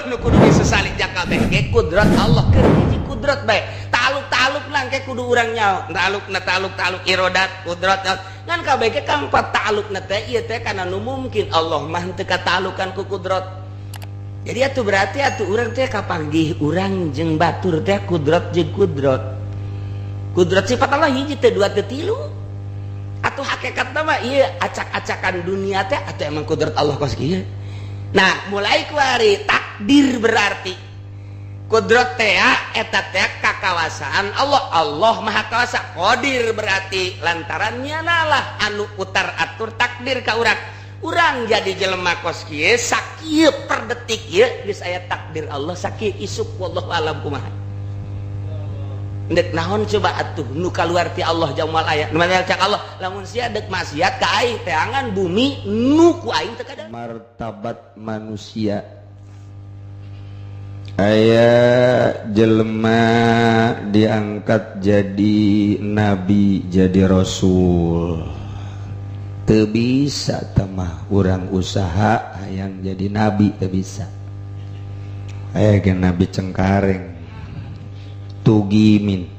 nu kudu disesali jakabeh ge kudrat Allah keur hiji kudrat bae taluk-taluk lang ke kudu urang nyaho taluk irodat kudrat ngan kabeh ge kang patalukna teh ieu teh kana nu mungkin Allah mah teu katalukan ku kudrat. Jadi atuh berarti atuh urang teh kapanggih urang jeung batur teh kudrat jeung kudrat sifat Allah hiji teu dua teu tilu atuh hakikatna mah ieu acak-acakan dunia teh atuh emang kudrat Allah kos kieu. Nah mulai kuari takdir berarti kudrat teh eta teh kakawasaan Allah maha kawasa. Qadir berarti lantarannya lah anu putar atur takdir ka urang jadi jelema kos kieu sakieu per detik ieu geus aya takdir Allah sakieu isuk wallahu alam kumaha. Dek naon coba atuh nu kaluar ti Allah jamal aya nu cak Allah lamun sia dek maksiat ka aing teh angan bumi nu ku aing teu kada martabat manusia aya jelema diangkat jadi nabi jadi rasul teu bisa tamah urang usaha hayang jadi nabi teu bisa aya ge nabi Cengkareng Tugimin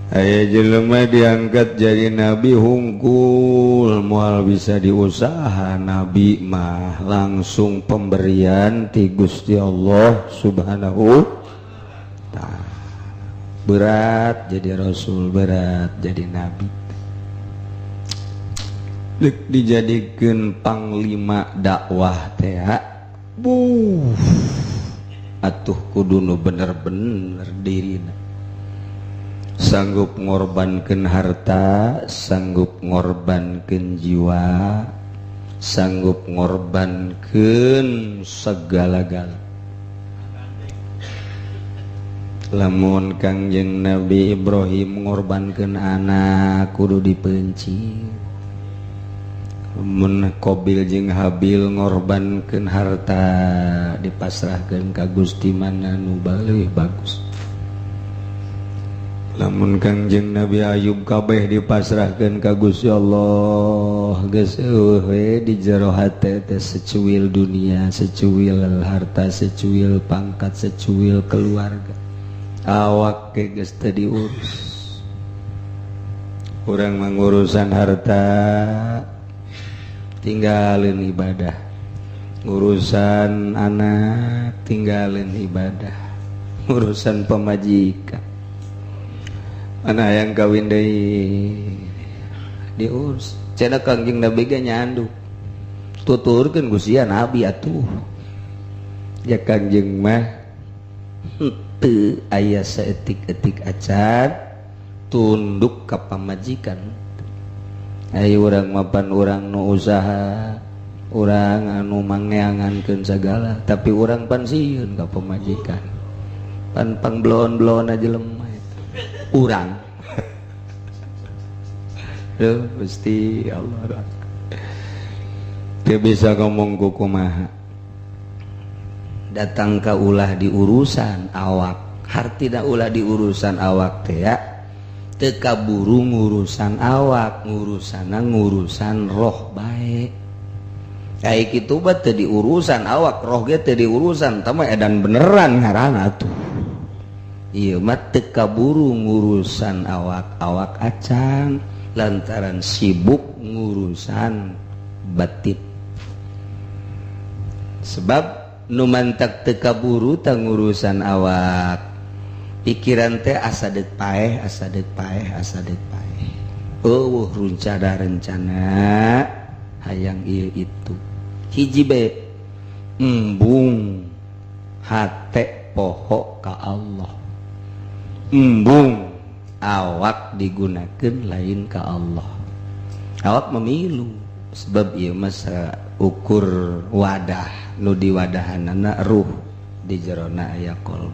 aya jelema diangkat jadi nabi hungkul moal bisa diusaha nabi mah langsung pemberian ti Gusti Allah Subhanahu ta'ala. Berat jadi rasul, berat jadi nabi. Dek dijadikeun panglima dakwah teh atuh kudu nu bener-bener dirina sanggup ngorbankeun harta, sanggup ngorbankeun jiwa, sanggup ngorbankeun segala-gala. Lamun Kangjeng Nabi Ibrahim ngorbankeun anak kudu dipeunci. Mun Qabil jeung Habil ngorbankeun harta dipasrahkeun ka Gusti mana nu leuwih bagus. Lamun Kangjeng Nabi Ayub kabeh dipasrahkeun ka Gusti Allah geus we di jero hate teh secuil dunia, secuil harta, secuil pangkat, secuil keluarga. Awak ge geus teu diurus. Urang mangurusan harta tinggalin ibadah, urusan anak tinggalin ibadah, urusan pemajikan anak yang kawin deui diurus. Cenah Kangjeng Nabi ge nyandu tuturkeun ku sia nabi atuh ya Kangjeng mah teu aya saeutik-eutik acan tunduk ka pamajikan. Ayo urang mapan urang nu usaha, urang anu mangeangankeun segala, tapi urang pan sieun ka pamajikan. Pan pangbelon-belon aja lemah eta. Urang. Duh, Gusti Allah. Teu bisa ngomong ku kumaha. Datang ka ulah di urusan awak, hartina ulah di urusan awak teh ya. Teu kaburu ngurusan awak, ngurusan roh bae. Kayak kitu bae teu diurusan awak, roh ge teu diurusan, tah mah edan beneran ngaranna atuh. Ieu mah teu kaburu ngurusan awak acan lantaran sibuk ngurusan batin. Sebab nu mantak teu kaburu tah ngurusan awak. Pikiran teh asa deuk paeh. Rencana hayang ieu itu. Hiji bae embung hate poho ka Allah. Embung awak digunakeun lain ka Allah. Awak memilu sebab ieu mah ukur wadah nu diwadahanana ruh di jerona aya qalb.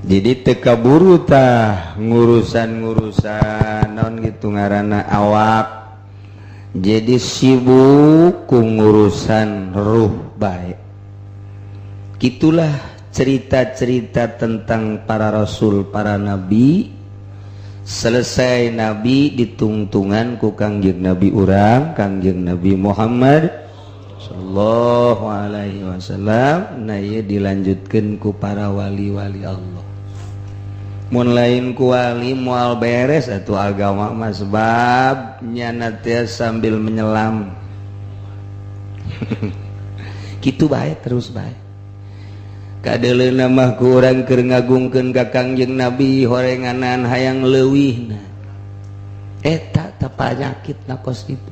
Jadi teka buru tah ngurusan naon gitu ngaranna awak. Jadi sibuk ku ngurusan ruh baik. Gitulah cerita-cerita tentang para rasul, para nabi selesai Nabi ditungtungan ku Kangjeng Nabi urang Kangjeng Nabi Muhammad sallallahu alaihi wasallam. Nah ieu dilanjutkeun ku para wali-wali Allah. Mun lain ku wali moal beres atuh agama mah sebab nyana teh sambil menyelam. Kitu bae terus bae. Kadeleuna mah ku urang keur ngagungkeun ka Kangjeng Nabi horenganan hayang leuwihna. Eta teh panyakitna kos kitu.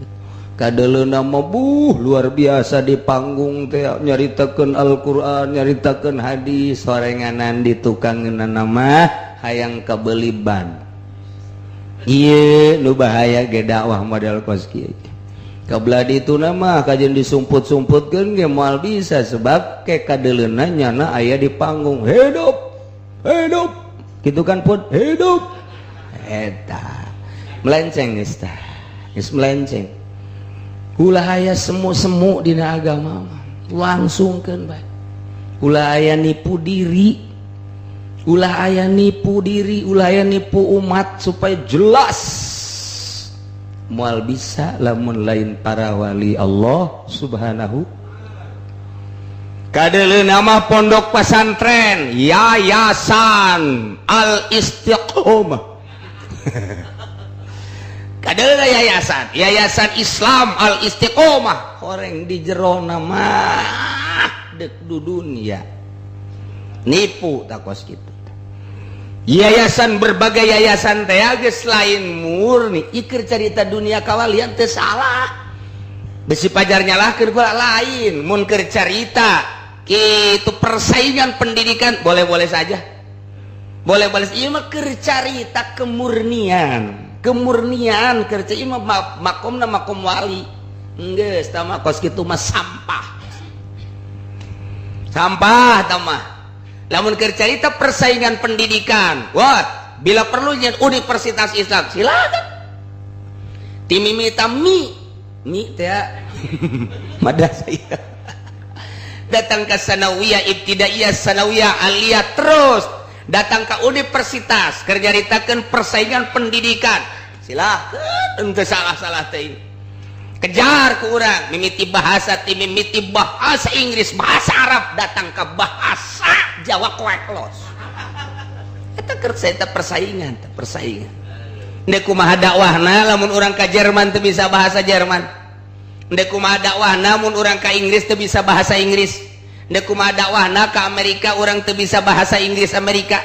Kadeleuna mah luar biasa di panggung teh nyaritakeun Al-Qur'an, nyaritakeun hadis, horenganan di tukangeunna mah hayang kabeuli ban. Ieu nu bahaya ge dakwah model kos kieu. Kabelah ditu mah kajen disumput-sumputkeun ge moal bisa sebab ke kadeleuna nyana aya di panggung hidup hidup kitu kan pun hidup eta melenceng geus tah geus melenceng ulah aya semu-semu dina agama langsungkeun bae ulah aya nipu diri ulah aya nipu diri ulah aya nipu umat supaya jelas moal bisa lamun lain para wali Allah subhanahu. Kadeleuna mah pondok pesantren Yayasan Al-Istiqomah. Kadeleuna yayasan Islam Al-Istiqomah horeng di jerona mah dek dudunya nipu takos kitu. Yayasan berbagai yayasan teh geus lain murni ikir carita dunia kawalian teu salah besi pajar nyalahkeun pula lain mun keur carita kitu persaingan pendidikan boleh-boleh saja boleh-boleh ieu mah keur carita kemurnian keur ieu mah makomna makom wali geus tah mah kos kitu mah sampah tah mah. Lamun keur carita persaingan pendidikan, wah, bila perlu nyen Universitas Islam, silakan. Ti mimita mi teh madrasah. Datang ke sanawiyah ibtidaiyah, sanawiyah aliyah terus datang ke universitas keur nyaritakeun persaingan pendidikan. Silakan, henteu salah-salah teh. Kejar ku urang mimiti bahasa Inggris bahasa Arab datang ke bahasa Jawa kueklos eta keur eta persaingan ndek kumaha dakwahna lamun urang ka Jerman teu bisa bahasa Jerman ndek kumaha dakwahna mun urang ka Inggris teu bisa bahasa Inggris ndek kumaha dakwahna ka Amerika urang teu bisa bahasa Inggris Amerika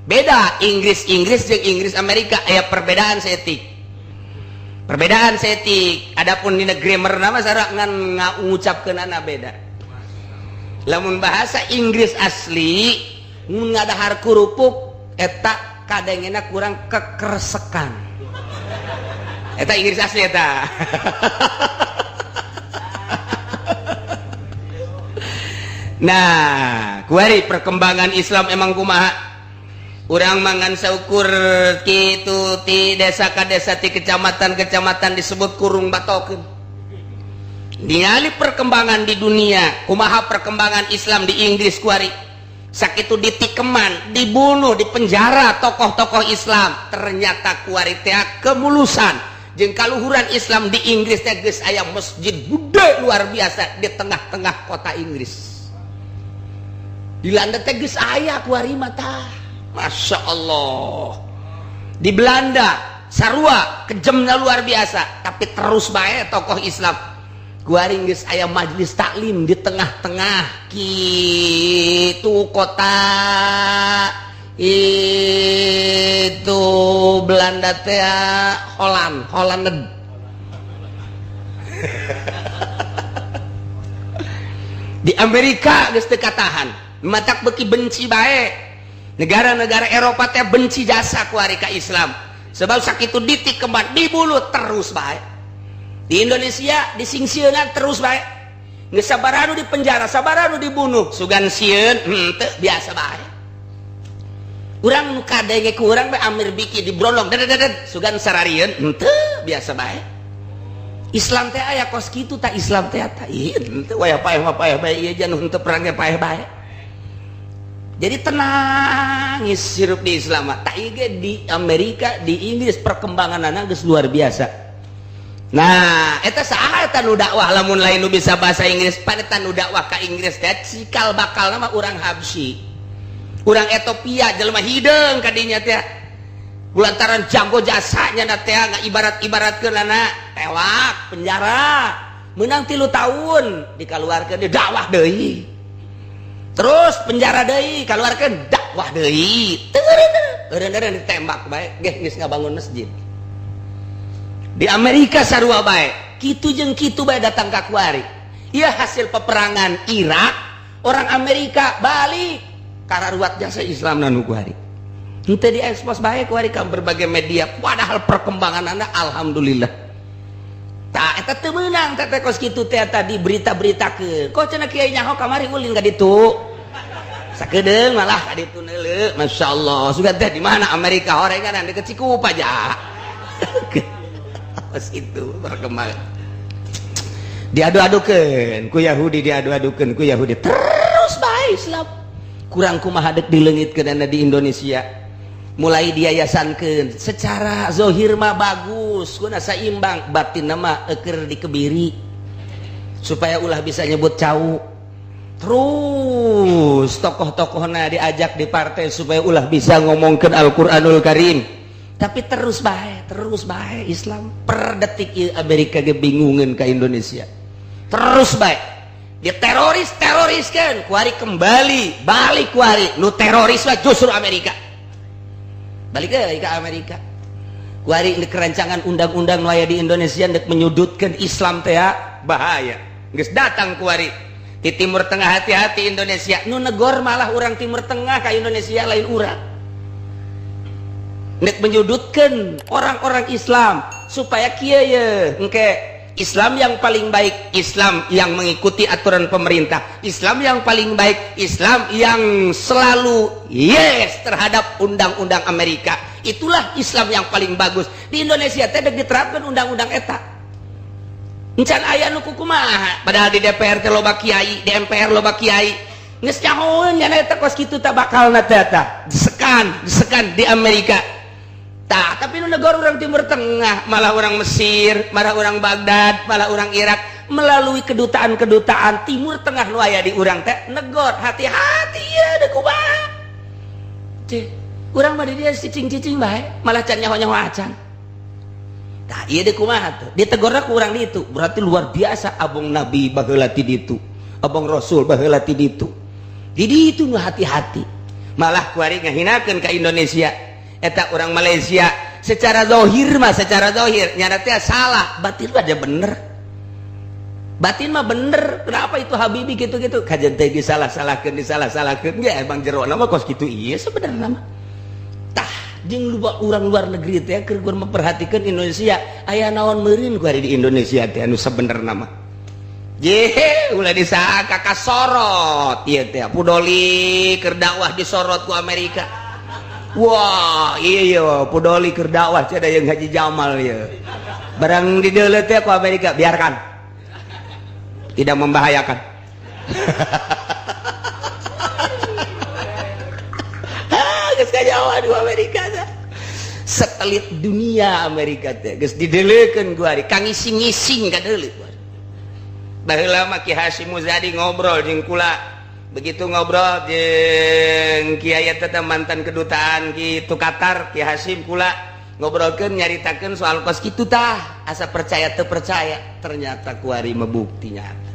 beda Inggris jeung Inggris Amerika aya perbedaan setik adapun dina grammar nama sara ngan ngucapkeunana beda lamun bahasa Inggris asli ngadahar kurupuk eta kadengena kurang kekersekan eta Inggris asli eta nah kuari perkembangan Islam emang kumaha urang mangan saukur kitu ti desa ka desa ti kecamatan disebut kurung batokeun. Ningali perkembangan di dunia, kumaha perkembangan Islam di Inggris kuari. Sakitu ditikeman, dibunuh, dipenjara tokoh-tokoh Islam. Ternyata kuari teh kemulusan jeung kaluhuran Islam di Inggris teh geus aya masjid gede luar biasa di tengah-tengah kota Inggris. Di Belanda teh geus aya kuari mah tah. Masya Allah di Belanda sarua kejemnya luar biasa tapi terus bae tokoh Islam guaring geus aya majelis taklim di tengah-tengah kitu kota itu Belanda teh Holland di Amerika geus teu katahan matak beuki benci bae negara-negara Eropa teh benci jasa ku ari ka Islam sebab sakitu ditikeman dibunuh terus bae di Indonesia disingsieunna terus bae geus sabaraha nu dipenjara sabaraha nu dibunuh sugan sieun teu biasa bae urang nu kadenge ku urang bae Amir Biki dibrondong dedet sugan sararieun teu biasa bae Islam teh aya kos kitu tah Islam teh tah ieu teu waya paeh bae ieu jan henteu perang paeh bae Jadi tenang sirup di Islam tak ige di Amerika di Inggris perkembangan anak geus luar biasa. Nah eta saha eta nu dakwah lamun lain nu bisa bahasa Inggris pada nu dakwah ka Inggris teh cikal bakal nama urang Habsyi urang Ethiopia jelema hideung ka dinya teh lantaran jago jasanya na teh ibarat-ibaratkeun anak tewak penjara menang 3 tahun dikaluarkeun di dakwah deui terus penjara deui kaluarkeun dakwah deui eureun ditembak bae geus ngabangun masjid di Amerika sarua bae kitu jeung kitu bae datang ka kuari ieu hasil peperangan Irak orang Amerika balik kararuat jasa Islam nu kuari henteu diekspos bae kuari ka berbagai media padahal perkembangan anda alhamdulillah tak eta teu meunang teh kos kitu teh tadi berita-beritakeun kok cenah kiai nyaho kamari ulin ka ditu sakedeung malah ka ditu neuleuh masyaallah sugan teh di mana Amerika horengan deket Cikupa aja pas itu perkembangan diadu-adukeun ku Yahudi diadu-adukeun ku Yahudi terus bae Islam kurang kumaha dek dileungitkeun di Indonesia mulai diayasankeun secara zahir mah bagus kuna saimbang batin mah keur dikebiri supaya ulah bisa nyebut cau terus tokoh-tokohna diajak di partai supaya ulah bisa ngomongkeun Al-Qur'anul Karim tapi terus bae Islam per detik ieu Amerika ge bingungeun ka Indonesia terus bae dia teroriskeun kuari kembali balik kuari nu teroris mah justru Amerika balik ke Amerika kuari di kerancangan undang-undang nu aya di Indonesia hendak menyudutkeun Islam teh bahaya geus datang kuari di Timur Tengah hati-hati Indonesia nu negor malah orang Timur Tengah ka Indonesia lain urang hendak menyudutkan orang-orang Islam supaya kieu ye engke Islam yang paling baik Islam yang mengikuti aturan pemerintah Islam yang paling baik Islam yang selalu yes terhadap undang-undang Amerika itulah Islam yang paling bagus di Indonesia teh diterapkan undang-undang eta encan aya nu kumaha padahal di DPR teh loba kiai di MPR loba kiai geus nyahoeun nya eta kos kitu teh bakalna teh eta disekan di Amerika tak, tapi nu negara orang Timur Tengah, malah orang Mesir, malah orang Baghdad, malah orang Irak melalui kedutaan-kedutaan Timur Tengah nu aya di urang teh negor hati-hati ya da kumaha. Cih, urang mah di dia cicing-cicing bae, malah can nyaho-nyaho acan. Tah, ieu da kumaha teh? Ditegorna ku urang ditu, berarti luar biasa abong Nabi baheula ti ditu. Abong Rasul baheula ti ditu. Di ditu nu hati-hati. Malah kuari ngahinakeun ka Indonesia. Eta orang Malaysia secara zahir nyata teh salah batin mah bener batin mah bener kenapa itu Habibie gitu-gitu kajen teh disalah-salahkeun ya emang jero nama kos gitu iya sebenarnya mah tah jeung urang luar negeri teh keur memperhatikan Indonesia aya naon meureun ku ari di Indonesia teh anu sabenerna mah ye ulah disaha kakak sorot ieu teh Pudoli keur dakwah disorot ku Amerika. Wah iya Pudoli keur dakwah cenah yang Haji Jamal ya barang di deuleu teh ku Amerika biarkan tidak membahayakan geus kajawa di Amerika teh satelit dunia Amerika teh geus dideuleukeun ku ari kangising-ngising ka deuleu baheula mah Ki Hasyim Muzadi ngobrol jeung kula begitu ngobrol jeung Kiai eta mantan kedutaan kitu Qatar Ki Hasyim kula ngobrolkeun nyaritakeun soal kos kitu tah asa percaya teu percaya ternyata kuari membukti nyata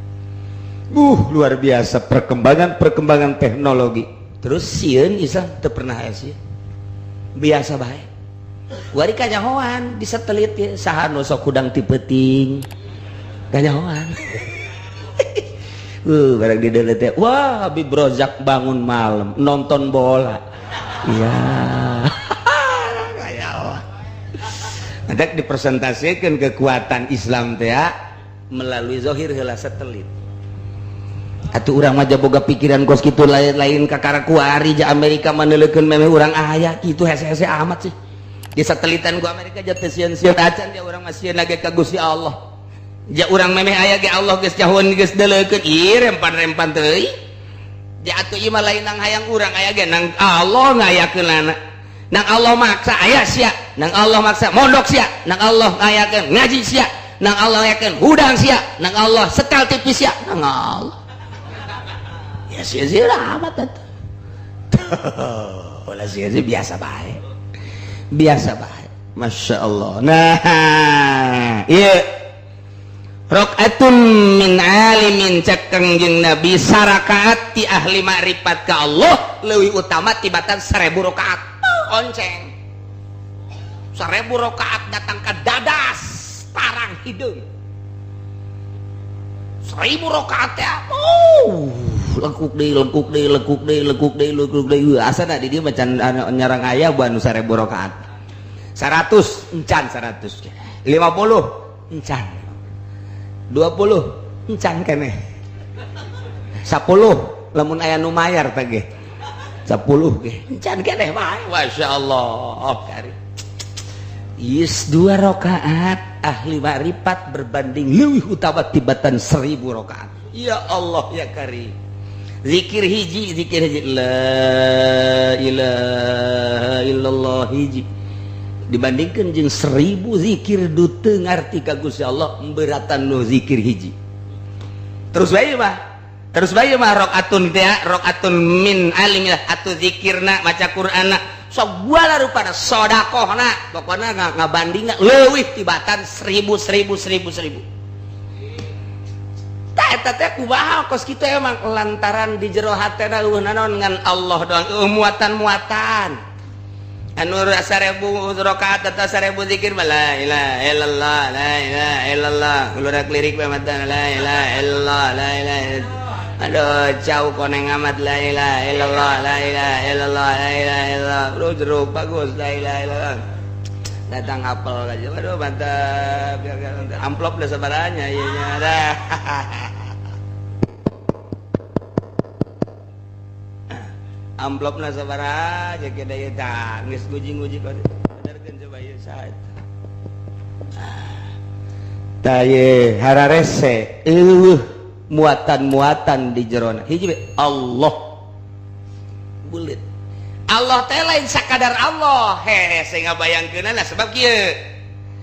luar biasa perkembangan teknologi terus sieun Islam teu pernah aya sieun biasa bae kuari kanyahoan di satelit ya saha nu sok hudang ti peuting kanyahoan barang di deuleu teh wah Habib Rozak bangun malam nonton bola iya kayak apa ada dipresentasikan kekuatan Islam teh melalui zahir heula satelit atuh urang mah boga pikiran kos kitu lain-lain kakara kuari ja Amerika maneuleukeun memeh urang aya kitu hese-hese amat sih di satelitan ku Amerika jatuh sieun-sieun acan dia urang mah sieun lagi ka Gusti Allah ja urang memeh aya ge Allah geus jahoeun geus deuleukeun ieu rempan-rempan teuing Di atuh ieu mah lain nang hayang urang aya ge nang Allah ngayakeunana. Nang Allah maksa aya sia, nang Allah maksa mondok sia, nang Allah ngayakeun ngaji sia, nang Allah ngayakeun hudang sia, nang Allah sekal tipis sia, nang Allah. Ya sia-sia amat atuh. Ulah sia-sia biasa bae. Biasa bae. Masya Allah. Nah, iya. Rakaatun min alimin cek Kangjeng Nabi sarakaat ti ahli makrifat ka Allah leuwih utama tibatan 1000 rakaat. Onceng. 1000 rakaat datang ke dadas tarang hidung. 1000 rakaat teh. Lekuk deui asana di dieu macan nyarang aya buan 1000 rakaat. 100 encan 100. 50 encan. 20 encan keneh. 10 lamun aya nu mayar teh ge. 10 ge encan keneh bae. Masyaallah kari. Is 2 rakaat ahli makrifat berbanding leuwih utama tibatan 1000 rakaat. Ya Allah ya Karim. Zikir hiji la ilaha illallah hiji dibandingkan jeung 1000 zikir duteung arti ka Gusti Allah memberatan nu zikir hiji. Terus bae mah rakaatun teh rakaatun min alimillah atuh zikirna maca Qur'anna sok buala rupana sedekahna pokona ngabandingna leuwih tibatan 1000 eta teh kumaha kos kitu emang lantaran di jero hatena eueuh naon ngan Allah doang muatan-muatan anu 1000 rakaat atau 1000 zikir la ilaha illallah la ilaha illallah ulurek lirik mah la ilaha illallah la ilaha aduh jauh koneng amat la ilaha illallah la ilaha illallah la ilaha illallah jeruk bagus la ilaha illallah datang apel aja waduh mantap amplop udah sebaranya ieu nya dah amplopna sabaraha aja ke daya tah geus nguji-nguji benerkeun coba ieu saha eta tah ye hararese eueuh muatan-muatan di jerona hiji be Allah bulit Allah teh lain sakadar Allah saya ngabayangkeunana sebab kieu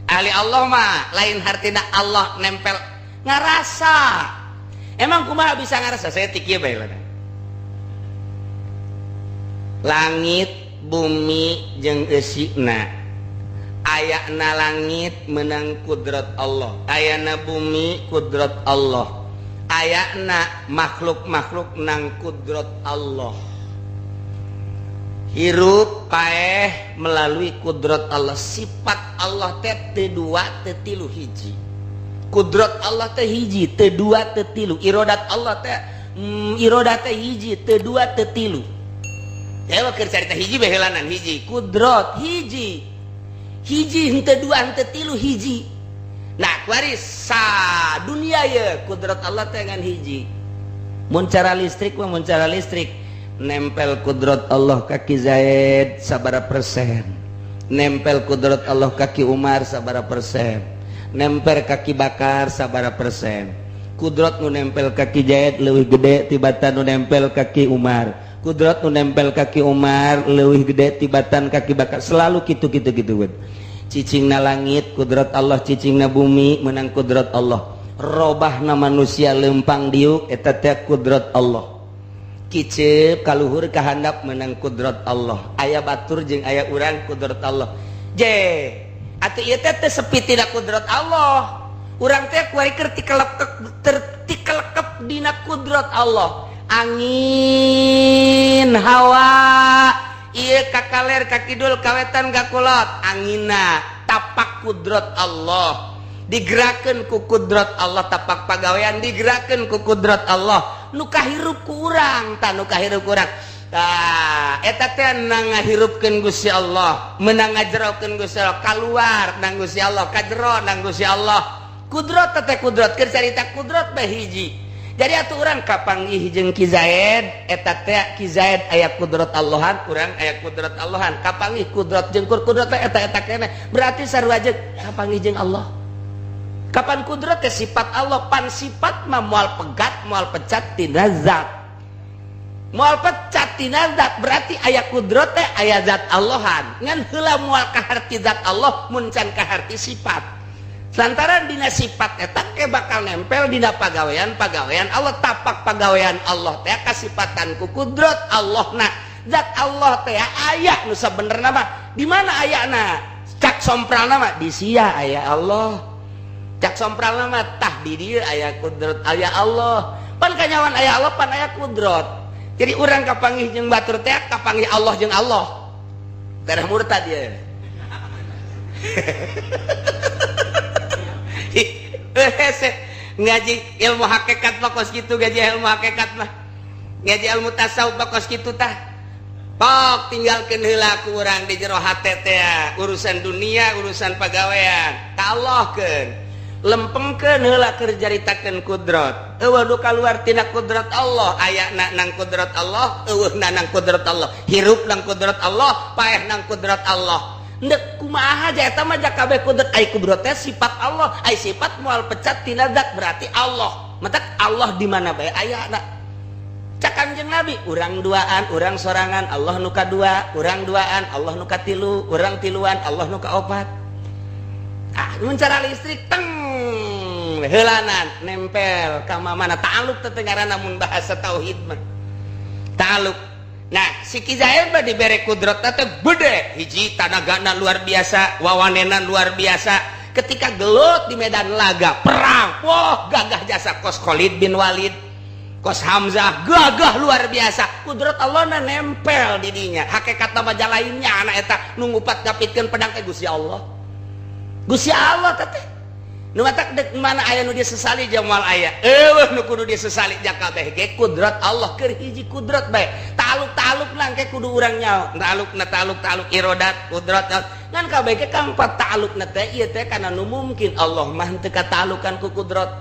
ahli Allah mah lain hartina Allah nempel ngarasa emang kumaha bisa ngarasa saya ti kieu bae langit bumi jeung eusina ayana langit menang kudrat Allah ayana bumi kudrat Allah ayana makhluk-makhluk nang kudrat Allah hirup paeh melalui kudrat Allah sifat Allah teh teu dua teu tilu hiji kudrat Allah teh hiji teu dua teu tilu iradat Allah teh iradat teh hiji teu dua teu tilu ya keur carita hiji bae heulanan hiji kudrat hiji henteu dua henteu tilu hiji nah kuari sa dunia ye kudrat Allah teh ngan hiji mun cara listrik mah mun cara listrik nempel kudrat Allah kaki Zaid sabara persen nempel kudrat Allah kaki Umar sabara persen nempel kaki Bakar sabara persen kudrat nu nempel kaki Zaid leuwih gede tibatan nu nempel kaki Umar kudrat nu nempel kaki Umar leuwih gede tibatan kaki Bakar selalu gitu cicingna langit kudrat Allah cicingna bumi menang kudrat Allah robahna manusia lempang diuk eta teh kudrat Allah kicep kaluhur kahandap menang kudrat Allah aya batur jeung aya urang kudrat Allah je atuh ieu teh sepi tina kudrat Allah urang teh kuari keur tikelekep dina kudrat Allah angin hawa ieu kakaler kakidul kawetan gakulot angina tapak kudrat Allah digerakkeun ku kudrat Allah tapak pagawean digerakkeun ku kudrat Allah nu kahirup ku urang tah nu kahirup ku urang tah eta teh nang ngahirupkeun Gusti Allah meunang ngajerokeun Gusti Allah kaluar nang Gusti Allah kajero nang Gusti Allah kudrat teh kudrat keur carita kudrat bae hiji jadi atuh urang kapanggih jeung Ki Zaid eta teh Ki Zaid aya kudrat Allahan urang aya kudrat Allahan kapanggih kudrat jeung kudrat teh eta keneh berarti sarua jeung kapanggih jeung Allah kapan kudrat teh sifat Allah pan sifat mah moal pegat moal pecat tina zat moal pecat tina zat berarti aya kudrat teh aya zat Allahan ngan heula moal kaharti zat Allah mun can kaharti sifat lantaran dina sifat eta ke bakal nempel dina pagawean Allah tapak pagawean Allah teh kasifatan ku kudrat Allah nah zat Allah teh aya nu sabenerna mah di mana ayana cak sompralna mah di sia aya Allah cak sompralna mah tah di dieu aya kudrat aya Allah pan kanyawan aya Allah pan aya kudrat jadi urang kapanggih jeung batur teh kapanggih Allah jeung Allah terah murtad ya ngaji ilmu hakikat mah kos kitu ngaji ilmu hakikat mah ngaji ilmu tasawuf mah kos kitu tah pok tinggalkeun heula ku urang di jero hate teh urusan dunia urusan pagawean kalahkeun lempengkeun heula keur jaritakeun kudrat eueuh nu kaluar tina kudrat Allah ayana nang kudrat Allah eueuhna nang kudrat Allah hirup nang kudrat Allah paeh nang kudrat Allah ndek kumaha aja eta mah kabeh kudrat ai kudrat teh sifat Allah ai sifat moal pecat tina zat berarti Allah matak Allah di mana bae ayana cak Kanjeng Nabi urang duaan urang sorangan Allah nu kadua urang duaan Allah nu katilu urang tiluan Allah nu kaopat mun cara listrik teng heulanan nempel ka mana ta'alluq teh ngaranna mun bahasa tauhid mah ta'alluq nah si Kizair mah dibere kudratna teh bede hiji tanagana luar biasa wawanena luar biasa ketika gelut di medan laga perang wah gagah jasa kos Khalid bin Walid kos Hamzah gagah luar biasa kudrat Allah na nempel di dinya hakikatna mah jalainnya anak eta nu ngupat ngapitkeun pedang teh Gusti Allah teh nu matak dek mana aya nu dia sesali jamal aya eueuh nu kudu dia sesali jak kabeh ge kudrat Allah keur hiji kudrat bae taluk lang ke kudu urang nyaho taluk irodat kudrat ngan kabeh ge kang patalukna teh ieu teh kana nu mungkin Allah mah teu katalukan ku kudrat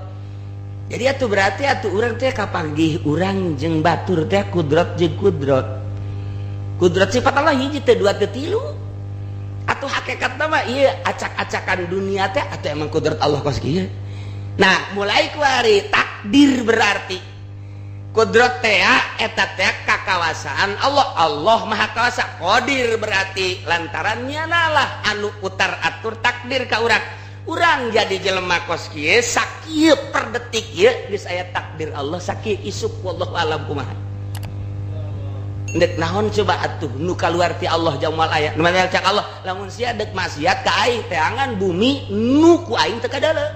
jadi atuh berarti atuh urang teh kapanggih urang jeung batur teh kudrat jeung kudrat sifat Allah hiji teh dua teh tilu atau hakikat nama iya acak-acakan dunia teh atau emang kudrat Allah kos kieu nah mulai kuari takdir berarti kudrat teh eta teh kakawasaan Allah maha kawasa qadir berarti lantarannya nalah anu utar atur takdir ka urang jadi jelema kos kieu sakieu per detik ieu geus aya takdir Allah sakieu isuk wallahu alam kumaha ndek naon coba atuh nu kaluar ti Allah jamal aya nu mah cak Allah lamun sia dek maksiat ka aing teangan bumi nu ku aing teu kadale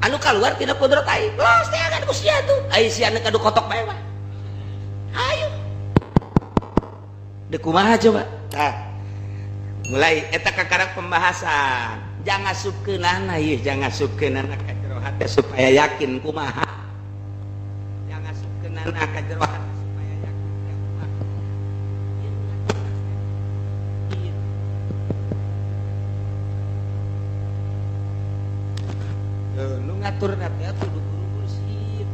anu kaluar tina kudrat aing los teangan ku sia tuh ai sia nu kadu kotok bae mah ayo dek kumaha coba tah mulai eta kakarak pembahasan jangan supkeunana ieu jangan supkeunana ka jero hate supaya yakin kumaha jangan supkeunana ka jero hate nu ngatur teh atuh kudu mursyid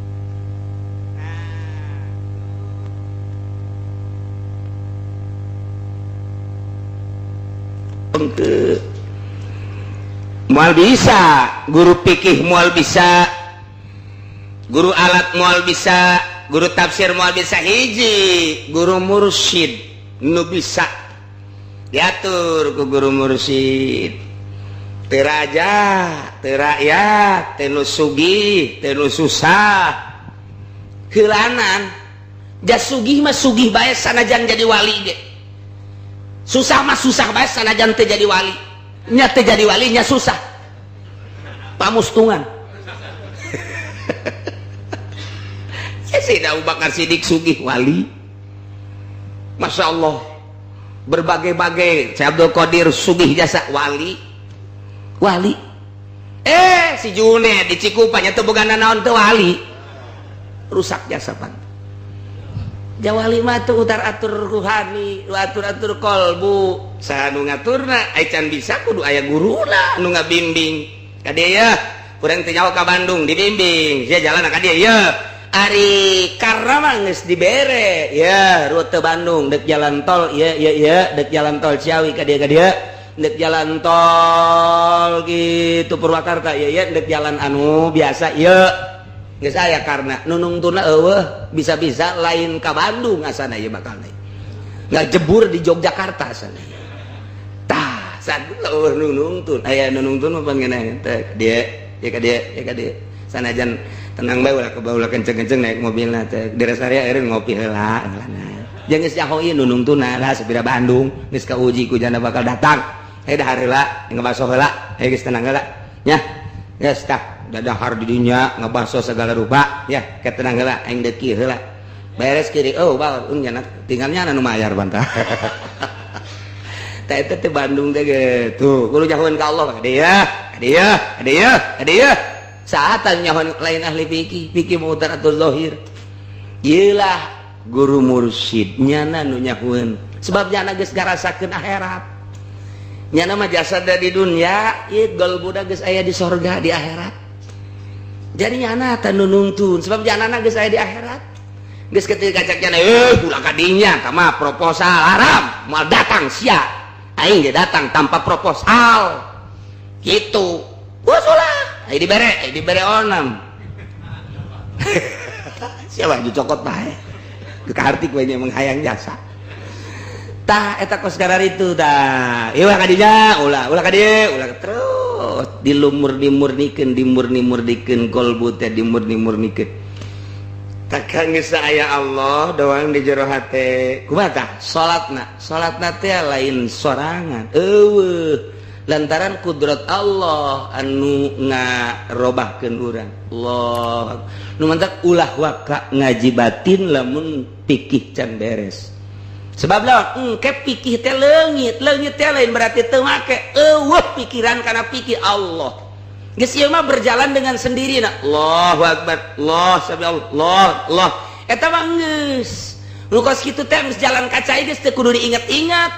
moal bisa guru fikih moal bisa guru alat moal bisa guru tafsir moal bisa hiji guru mursyid nu bisa diatur ku guru mursyid teu raja teu rakyat teu nu sugih teu nu susah heulanan jas sugih mah sugih bae sanajan jadi wali ge susah mah susah bae sanajan teu jadi wali nya teu jadi wali nya susah pamustungan Sayyidah Abu Bakar Siddiq sugih wali Masya Allah berbagai-bagai Syekh Abdul Qadir sugih jasa wali si Junaid di Cikupa nya teu boga naon teu wali rusak jasa pan jawali mah teu utar atur ruhani atur kolbu saha nu ngaturna ai can bisa kudu aya guruna nu ngabimbing ka dieu ya urang teh nyaho ka Bandung dibimbing sia jalan ka dieu ya ari karna mah geus dibere ya rute Bandung dek jalan tol ya dek jalan tol Ciawi ka dieu dek jalan tol gitu Purwakarta ya dek jalan anu biasa ya geus aya karena nunungtuna bisa-bisa lain ka Bandung asana ieu bakal nggak jebur di Yogyakarta asana tah saeueuh nunungtun aya nunungtun mah pangeunana teh dia ya ka dia sanajan tenang bae ulah kenceng-kenceng naik mobilna teh di rest area eureun ngopi heula jeung geus nyaho ieu nunungtuna lah sabira Bandung geus kauji ku jana bakal datang dahar heula ngabaso heula geus tenang heula nya geus tah dadahar di dinya ngabaso segala rupa ya ketenang heula aing deki heula beres kiri bae nya tinggalnya anu mayar bantah tah eta teh Bandung teh gitu kudu nyahoeun ka Allah dia saat nyahoeun lain ahli fikih mu'taratul zahir ieulah guru mursyid nyana nu nyahoeun sebab nyana geus ngarasakeun akhirat nyana mah jasad di dunya ieu golbuda geus aya di sorga di akhirat jadi nyana teh nunungtun sebab janana geus aya di akhirat geus ketika caknya ulah kadinya tama proposal haram moal datang sia aing ge datang tanpa proposal gitu usulah ai dibere onam siapa dicokot bae kekartik we nya menghayang jasa tah eta kos garar itu tah ieu kadinya ulah kadieu ulah terus dimurni-murnikeun kolbu teh dimurni-murnikeun takkan geus aya Allah doang di jero hate kumaha tah salatna teh lain sorangan eueuh lantaran kudrat Allah anu ngarobahkeun urang Allah nu mantap ulah waka ngaji batin lamun pikih can beres sebab lawan engke pikih teh leungit teh lain berarti teu make eueuh pikiran kana pikir Allah geus ieu mah berjalan dengan sendirinya Allahu akbar Allah sabi Allah eta mah geus nu kos kitu teh geus jalan kacai geus teu kudu diinget-inget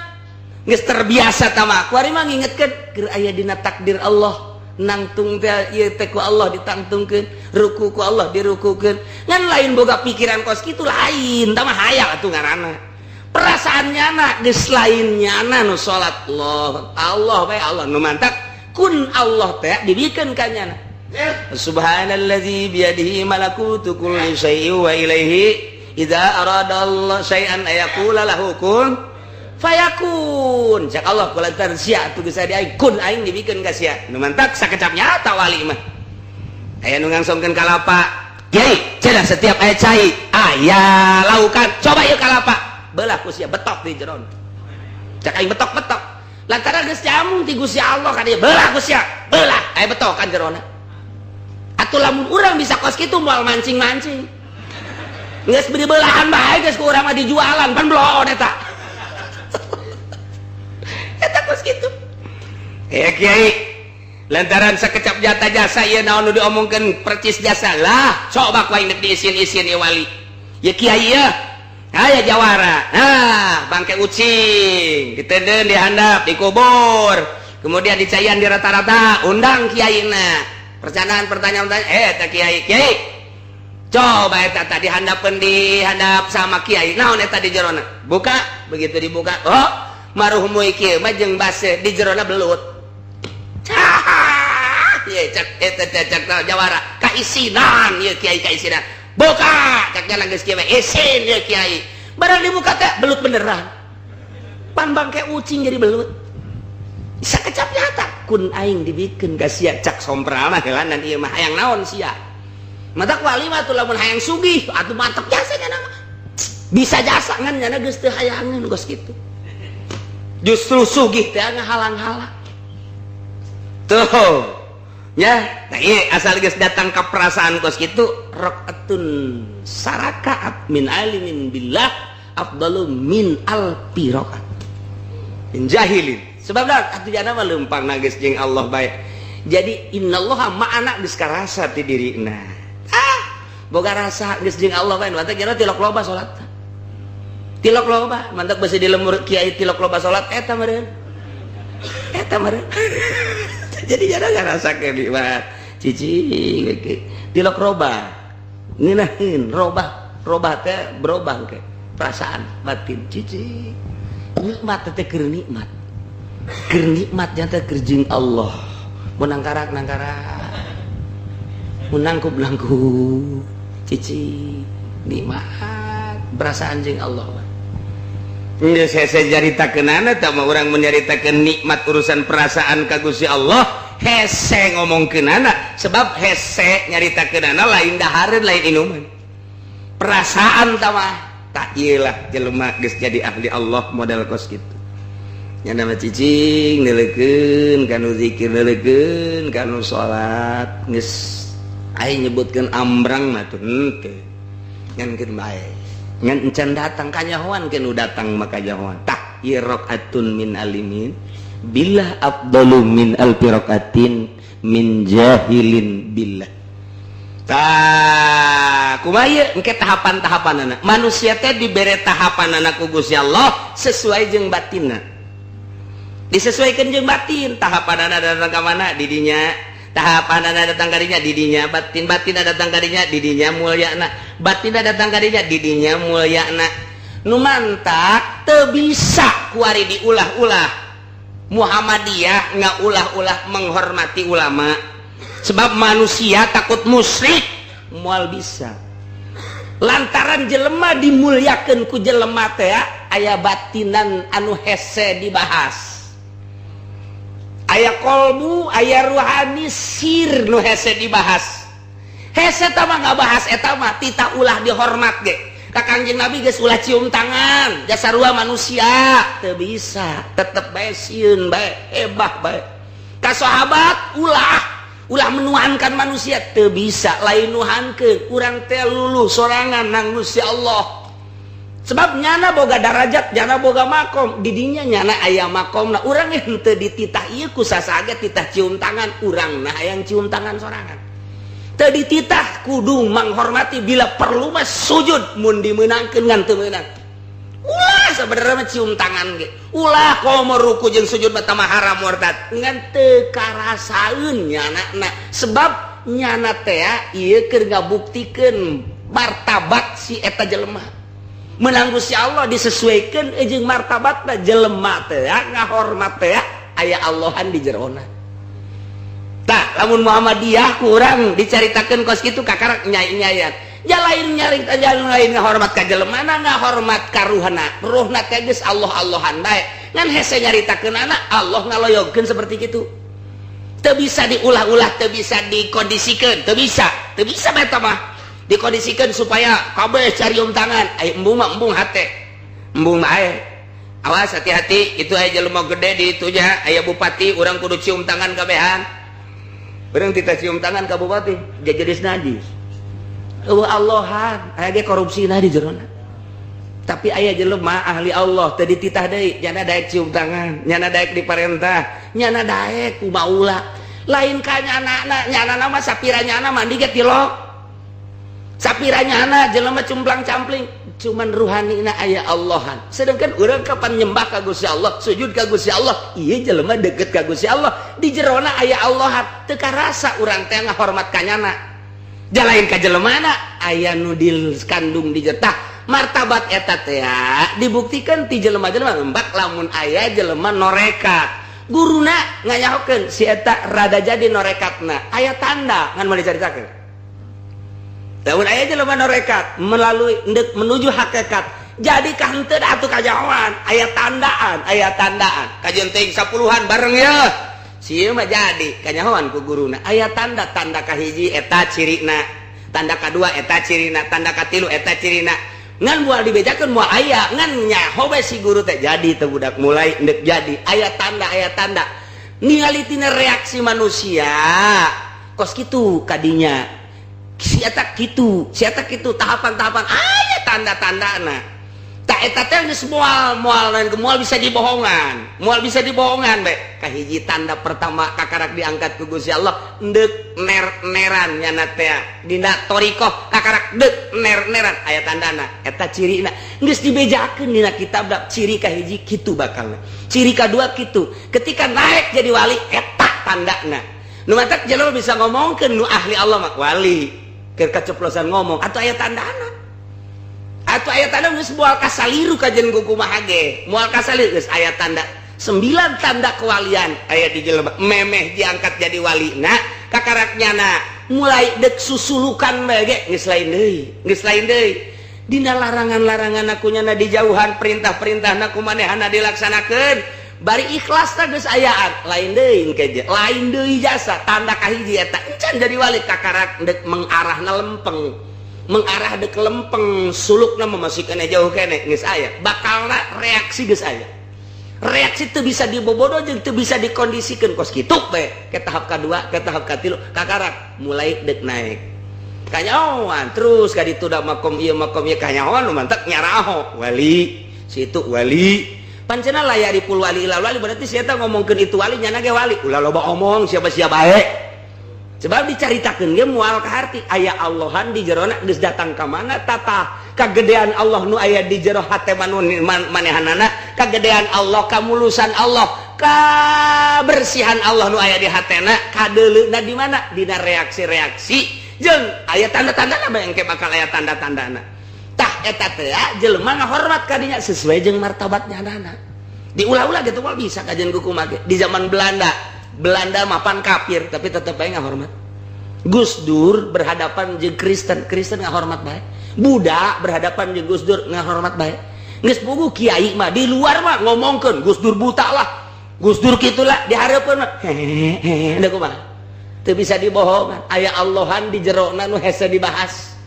geus terbiasa tah mah kuari mah ngingetkeun keur aya dina takdir Allah nangtung teh ieu teh ku Allah ditangtungkeun ruku ku Allah dirukukeun ngan lain boga pikiran kos kitu lain tah mah hayal atuh ngaranna perasaannya anak geus lain nyana nu salat Allah bae Allah nu mantap kun Allah teh dibikeun ka nyana subhanallazi biyadihi malakutu kulli syai'in wa ilaihi idza arada Allah syai'an ayaqula lahu kun fayakun cak Allah kulantar sia atuh geus adi aing kun aing dibikeun ka sia nu mantap sakecap nyata wali mah aya nu ngangsongkeun kalapa kiai cenah setiap aya cai aya laukan coba ieu kalapa belah ku sia betok di jeron cak aing betok lantaran geus jamung ti Gusti Allah ka dieu belah ku sia belah aya betokan jerona atuh lamun urang bisa kos kitu moal mancing-mancing geus beri belahan bae geus ku urang mah dijualan pan bloon eta eta kos kitu kiai lantaran sakecap jata jasa ieu naon nu diomongkeun percis jasa lah coba ku aing diisin-isin ieu wali ya kiai ya aya jawara nah bangke ucing ditedeun dihandap dikubur kemudian dicayan di rata-rata undang kiaina pertanyaan eta kiai coba eta tadi dihandap sama kiai naon eta di jerona buka begitu dibuka maruhmu ieu mah jeung base di jerona belut ye cak eta cak jawara kaisinan ieu kiai kaisinan buka caknya geus kieu isin ya kiai barang dibuka teh belut beneran pan bangke ucing jadi belut sakecap nyata kun aing dibikeun ka sia cak sompral mah helanan ieu mah hayang naon sia matak wali mah tuh lamun hayang sugih atuh mantep jasanya nama bisa jasa ngan nyana geus teu hayangeun geus kitu justru sugih teh ngahalang-halang tuh ya nah iya asal geus datang ke perasaan kos kitu rakaatun sarakaat min alimin billah afdalu min alfi rakaat min jahilin sebab dah atuh jana mah leumpang geus jeung Allah bae jadi innallaha ma'ana geus karasa ti dirina boga rasa geus jeung Allah bae mantap jana tilok loba salat tilok loba mantap beusi di lemur kiai tilok loba salat eta meureun jadi jangan ngerasa kayak nikmat cicing tilok robah nginahin robah teh berubah ke perasaan batin cicing nikmat teh keur nikmat nyata keur jeung Allah mun nangkarak menangkup-nangkup cici nikmat berasa anjing Allah. Saya jaritakeunana tak mau orang menyaritakeun nikmat urusan perasaan ka Gusti Allah hese ngomongkeunana sebab hese nyaritakeunana lain dahareun lain inuman perasaan tamah tak iyalah jelema geus jadi ahli Allah model kos kitu nya nama cicing neulekeun kanu zikir neulekeun kanu salat geus ai nyebutkeun ambrang mah tuh henteu ngan keur bae ngan encan datang ka nyahoan kanu datang maka nyahoan tah ieu rakaatun min alimin billah afdalu min alfi rakaatin min jahilin billah. Tah kumaha engke tahapan-tahapanana manusia teh dibere tahapanana ku Gusti Allah sesuai jeung batinna disesuaikan jeung batin tahapanana datang ka mana di dinya tahapanana datang ka dinya di dinya batin-batinna datang ka dinya di dinya mulyana batinna datang ka dinya di dinya mulyana nu mantak teu bisa kuari diulah-ulah Muhammadiyah ngaulah-ulah menghormati ulama sebab manusia takut musyrik moal bisa lantaran jelema dimuliakeun ku jelema teh aya batinan anu hese dibahas aya kolbu aya ruhani sir nu hese dibahas hese tah mah ngabahas eta mah tita ulah dihormat ge ka Kangjeng Nabi geus ulah cium tangan jasa sarua manusia teu bisa tetep bae sieun bae hebah bae ka sahabat ulah menuhankan manusia teu bisa lain nuhankeun urang teh luluh sorangan nang Gusti Allah sebab nyana boga darajat nyana boga makom di dinya nyana aya makomna urang henteu dititah ieu ku sasaga titah cium tangan urang nah hayang cium tangan sorangan teu dititah kudu menghormati bila perlu mah sujud mun dimeunangkeun ngan teu meunang ulah sebenarnya cium tangan ge ulah komo ruku jeung sujud mah tamah haram murtad ngan teu karasaeun nyana sebab nyana teh ieu keur ngabuktikeun martabat si eta jelema meunang Gusti Allah disesuaikeun jeung martabatna jelema teh ngahormat teh aya Allahan di jerona tah lamun Muhammadiyah kurang dicaritakeun kos kitu kakarak nyai-nyaian jalain nyaring jalan lain ngahormat ka jelemana ngahormat ka ruhna teh geus Allah-Allahan bae ngan hese nyaritakeunana Allah ngaloyogkeun seperti kitu teu bisa diulah-ulah teu bisa dikondisikeun teu bisa bae eta mah dikondisikeun supaya kabeh carium tangan ai embung mah embung hate embung mah aya awas hati-hati itu aya jelema gede di itu nya aya bupati urang kudu cium tangan kabehan urang tita cium tangan ka bupati jadi najis Allahan aya ge korupsina di jerona tapi aya jelema ahli Allah teu dititah deui nyana daek cium tangan nyana daek diparentah nyana daek ku maula lain ka nyana mah sapira nyana mandi ge tilok sapira nyana jelema cumplang-campling cuman ruhanina aya Allahan sedangkan urang kapan nyembah ka Gusti Allah sujud ka Gusti Allah ieu jelema deukeut ka Gusti Allah di jerona aya Allahan teu karasa urang teh ngahormat ka nyana jalain ka jelemana aya nu dikandung di jetah martabat eta teh dibuktikan ti jelema-jelema lembak lamun aya jelema norekat guruna nganyahokeun si eta rada jadi norekatna aya tanda ngan mau dicaritakeun lamun aya jelema norekat melalui menuju hakikat jadi ka henteu atuh kajawan aya tandaan kajian teuing 10-an bareng ya sieu mah jadi kanyahoan ku guruna aya tanda-tanda kahiji eta cirina tanda kadua eta cirina tanda katilu eta cirina ngan moal dibejakeun moal aya ngan nyaho we si guru teh jadi teh budak mulai endek jadi aya tanda ningali tina reaksi manusia kos kitu kadinya si eta kitu tahapan-tahapan aya tanda-tandana tak eta teh geus moal bisa dibohongan bae kahiji tanda pertama kakarak diangkat ku Gusti Allah deuk neran nyana teh dina thariqah kakarak deuk neran aya tandana eta cirina geus dibejakeun dina kitab da ciri kahiji kitu bakalna ciri kadua kitu ketika naik jadi wali eta tandana nu matak jelema bisa ngomongkeun nu ahli Allah mah wali keur kaceplosan ngomong atuh aya tandana atau ayat tanda geus moal kasaliru kajen kumaha ge moal kasaliru geus aya tanda 9 tanda kewalian aya di jelema memeh diangkat jadi walina kakaraknyana mulai dek susulukan bage geus lain deui dina larangan-larangan akunya na dijauhan perintah-perintahna kumanehana dilaksanakeun bari ikhlas teh geus ayaan lain deui jasa tanda kahiji eta encan jadi wali kakarak dek mengarah dek lempeng sulukna memasikeun jauh kene geus aya bakalna reaksi geus aya reaksi itu bisa dibobodo jeung teu bisa dikondisikeun kos kitu bae ke tahap kedua ke tahap katilu kakarak mulai dek naik kanyawan terus ka ditu da makom ieu kanyawan nu mantep nyaraho wali situ wali pancena layaripul wali ilal wali berarti sia eta ngomongkeun itu wali nyana ge wali ulah loba omong siapa-siapa bae sebab dicaritakeun ge moal ka harti aya Allahan di jerona geus datang ka mana tata kagedean Allah nu aya di jero hate manehanana kagedean Allah kamulusan Allah kabersihan Allah nu aya di hatena kadeuleuna di mana dina reaksi-reaksi jeung aya tanda-tandana bae engke bakal aya tanda-tandana tah eta teh jelema ngahormat ka dinya sesuai jeung martabatnya anak diulah-ulah gitu mah bisa kajian kuku mage di zaman Belanda mapan kafir tapi tetep bae ngahormat Gus Dur berhadapan jeung Kristen ngahormat bae Buddha berhadapan jeung Gus Dur ngahormat bae geus puguh kiai mah di luar mah ngomongkeun Gus Dur buta lah Gus Dur kitu lah dihareupeun mah hehehe da kumaha teu bisa dibohongan aya Allahan di jerona nu hese dibahas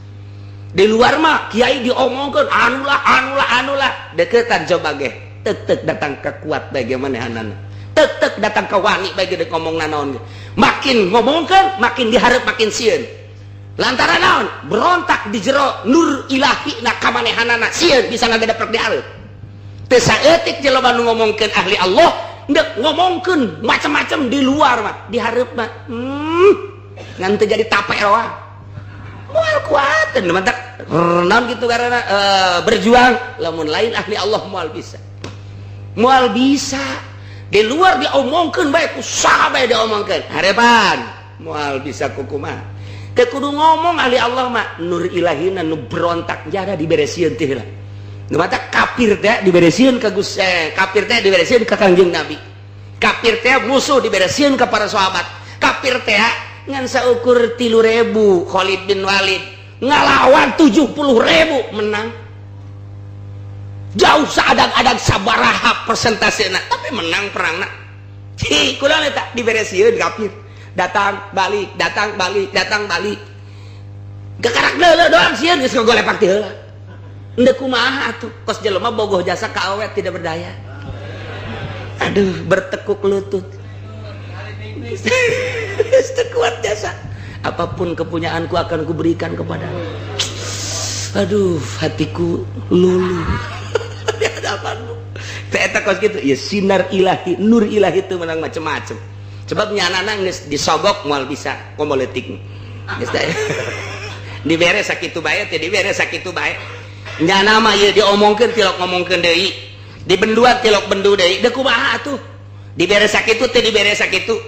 di luar mah kiai diomongkeun anu lah deukeutan coba ge teuk datang ka kuat bae ge manehanana teuk datang ka wani bae ge ngomongna naon ge makin ngomongkeun makin dihareup makin sieun lantaran naon berontak di jero nur ilahi na kamanehanana sieun bisa ngagedepek di hareup teu saeutik jelema nu ngomongkeun ahli Allah ndek ngomongkeun macam-macam di luar mah di hareup mah ngan teu jadi tape roa moal kuateun mantap naon kitu karena berjuang lamun lain ahli Allah moal bisa di luar diomongkeun bae ku saha bae diomongkeun harepan moal bisa kukumaha teu kudu ngomong ahli Allah mah nur ilahina nu berontak jada diberesieun teh lah nu mata kafir teh diberesieun ka kafir teh diberesieun ka Kangjeng Nabi kafir teh musuh diberesieun ka para sahabat kafir teh ngan saukur 3.000 Khalid bin Walid ngalawan 70.000 menang jauh seadang-adang sabaraha persentasena tapi menang perangna kunaon eta diberesieun kafir datang balik gekarak deuleu doang sieun geus ngogolepak ti heula endeu kumaha atuh kos jelema bogoh jasa ka awet tidak berdaya aduh bertekuk lutut kuat jasa apapun kepunyaanku akan kuberikan kepadamu aduh hatiku luluh di hadapanmu eta kos kitu ya sinar ilahi nur ilahi itu menang macam-macam sebab nyanana geus disogok moal bisa komoleutik geus teh dibere sakitu bae teh dibere sakitu bae nyana mah ieu diomongkeun tilok ngomongkeun deui dibenduan tilok bendu deui da kumaha atuh dibere sakitu teh dibere sakitu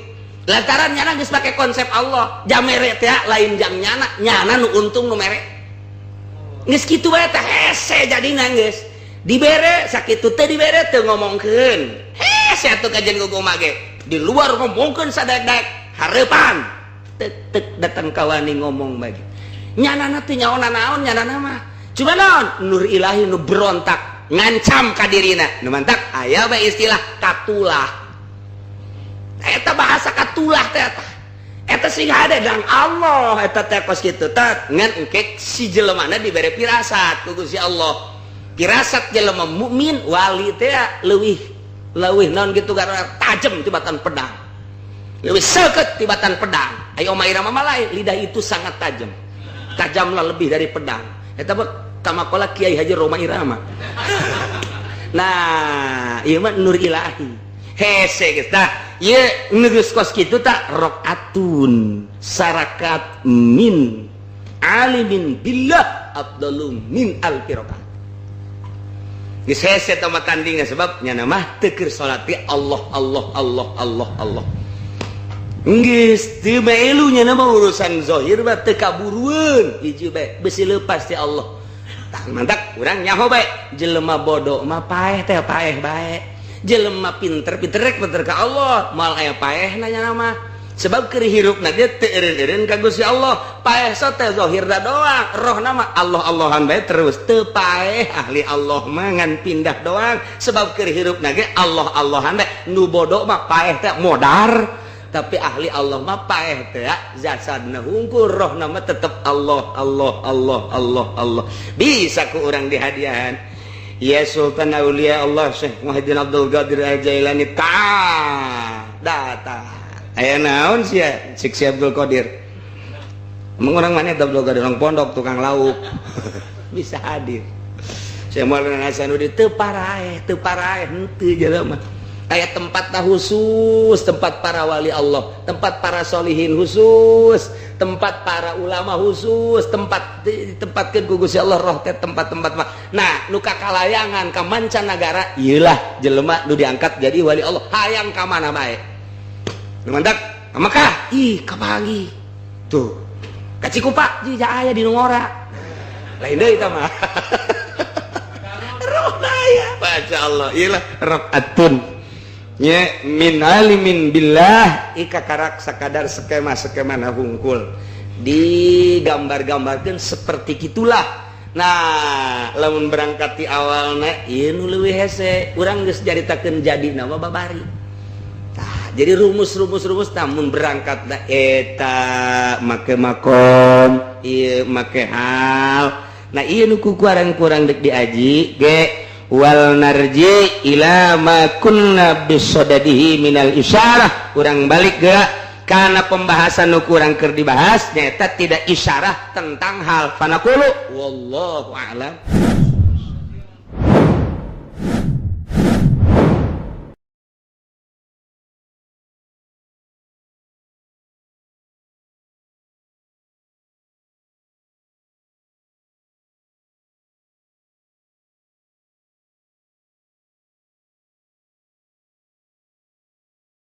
lantaran nyana geus make konsep Allah jam mere teh lain jam nyana nu untung nu mere geus kitu bae teh hese jadina geus dibere sakitu teh dibere teu ngomongkeun hese atuh kajian gugum mage di luar ngomongkeun sadadak hareupan tek datang ka wani ngomong bagi nyanana teh nyaona naon nyanana mah cuma naon nur ilahi nu berontak ngancam ka dirina nu mantap aya bae istilah katulah eta bahasa katulah teh eta sing hade dan Allah eta teh kos kitu teh ngan engke si jelemana dibere pirasat ku Gusti Allah pirasat jelema mukmin wali teh leuwih naon gitu karena tajam tibatan pedang leuwih seukeut tibatan pedang ayo omah irama mah lain lidah itu sangat tajamlah lebih dari pedang eta mah kamakola Kiai Haji Roma Irama nah ieu mah nur ilahi hese geus tah ieu geus kos kitu tah rakaatun sarakat min alimin billah afdalu min alfi rakaat geus hese tah tandingna sebab nya mah teu keur salat ge Allah geus teu melu nya mah urusan zahir mah teu kaburueun hiji bae besi leupas ti Allah tah mantap urang nyaho bae jelema bodoh mah paeh teh paeh bae jelema pinter rek pinter ka Allah moal aya paehna nya mah sebab keur hirupna dia teu eureun-eureun ka Gusti Allah. Paeh so teh zahirna doang, rohna mah Allah-Allahan bae terus. Teu paeh ahli Allah mah ngan pindah doang, sebab keur hirupna ge Allah-Allahan bae. Nu bodoh mah paeh teh modar, tapi ahli Allah mah paeh teh jasadna hungkul, rohna mah tetep Allah Allah Allah Allah Allah. Bisa ku urang dihadiahan. Ya Sultan Aulia Allah Syekh Muhyiddin Abdul Qadir Al-Jailani datang. Aya naon sia Syekh Abdul Qadir. Emang orang mana Abdul Qadir orang pondok tukang lauk. Bisa hadir. Syekh Maulana Hasanuddin teu paraeh henteu jelema. Aya tempat khusus, tempat para wali Allah, tempat para solihin khusus, tempat para ulama khusus, tempat ditempatkeun ku Gusti Allah roh teh tempat-tempat mah. Nah, nu kakalayangan ka mancanagara ieu lah jelema nu diangkat jadi wali Allah. Hayang ka mana bae? Nu mandak ka Mekah, ih kapangi. Tuh. Ka Cikupa, aya di nu ngora. Lain deui eta mah. Roh daya, masyaallah. Ieu lah rakaatun. Nya min alimin billah ika karak sakadar skema-skema na hungkul digambar-gambarkeun seperti gitulah. Nah, lamun berangkat di awalna ieu nu leuwih hese urang geus jaritakeun jadi nama babari. Tah, jadi rumus namun berangkat da eta make makom, ieu make hal. Nah, ieu nu kurang dek diaji ge wal narji ila ma kunna bisodadihi minal isyarah. Urang balik ge karena pembahasan nu kurang keur dibahas nyata tidak isyarah tentang hal fanaqulu wallahu a'lam.